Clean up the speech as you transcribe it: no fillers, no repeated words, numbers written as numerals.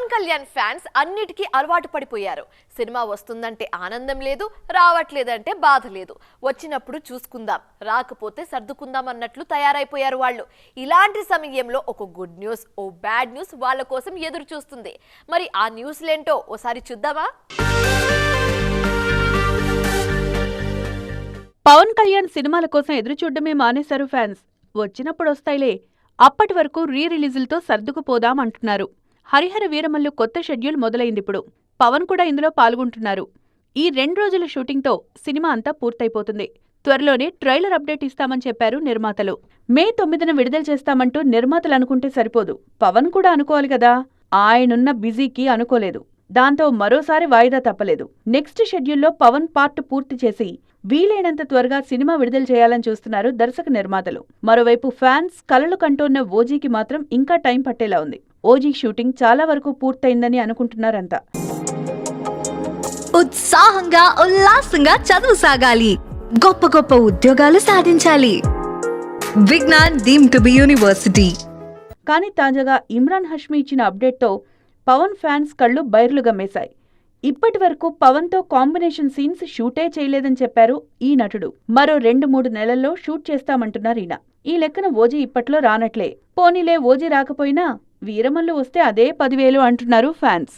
Pawan Kalyan fans అన్నిటికీ అలవాటు పడిపోయారు. సినిమా వస్తుందంటే ఆనందం లేదు, రావట్లేదంటే బాధ లేదు. వచ్చినప్పుడు చూసుకుందాం, రాకపోతే సర్దుకుందాం అన్నట్లు తయారైపోయారు వాళ్ళు. ఇలాంటి సమయంలో ఒక గుడ్ న్యూస్, ఓ బ్యాడ్ న్యూస్ వాళ్ళ కోసం ఎదురు చూస్తుంది. మరి ఆ న్యూస్లేంటో ఓసారి చూద్దామా? పవన్ కళ్యాణ్ సినిమాల కోసం ఎదురు చూడడమే మానేశారు ఫ్యాన్స్. వచ్చినప్పుడు వస్తాయిలే, అప్పటి వరకు రీ రిలీజులతో సర్దుకుపోదాం అంటున్నారు. హరిహర వీరమల్లు కొత్త షెడ్యూల్ మొదలైందిప్పుడు. పవన్ కూడా ఇందులో పాల్గొంటున్నారు. ఈ 2 రోజుల షూటింగ్తో సినిమా అంతా పూర్తయిపోతుంది. త్వరలోనే ట్రైలర్ అప్డేట్ ఇస్తామని చెప్పారు నిర్మాతలు. మే 9న విడుదల చేస్తామంటూ నిర్మాతలు అనుకుంటే సరిపోదు, పవన్ కూడా అనుకోవాలి కదా. ఆయనున్న బిజీకి అనుకోలేదు. దాంతో మరోసారి వాయిదా తప్పలేదు. నెక్స్ట్ షెడ్యూల్లో పవన్ పార్ట్ పూర్తి చేసి వీలైనంత త్వరగా సినిమా విడుదల చేయాలని చూస్తున్నారు దర్శక నిర్మాతలు. మరోవైపు ఫ్యాన్స్ కలలు కంటోన్న ఓజీకి మాత్రం ఇంకా టైం పట్టేలా ఉంది. ఓజీ షూటింగ్ చాలా వరకు పూర్తయిందని అనుకుంటున్నారంతా. ఉత్సాహంగా ఉల్లాసంగా చదువు సాగాలి, గొప్ప గొప్ప ఉద్యోగాలు సాధించాలి. Vignan deemed to be university. కానీ తాజాగా ఇమ్రాన్ హష్మీ ఇచ్చిన అప్డేట్తో పవన్ ఫ్యాన్స్ కళ్ళు బైర్లు గమ్మేశాయి. ఇప్పటి వరకు పవన్తో కాంబినేషన్ సీన్స్ షూటే చేయలేదని చెప్పారు ఈ నటుడు. మరో 2-3 నెలల్లో షూట్ చేస్తామంటున్నారు ఈయన. ఈ లెక్కన ఓజీ ఇప్పట్లో రానట్లే. పోనీలే, ఓజీ రాకపోయినా వీరమల్లు వస్తే అదే 10,000 అంటున్నారు ఫ్యాన్స్.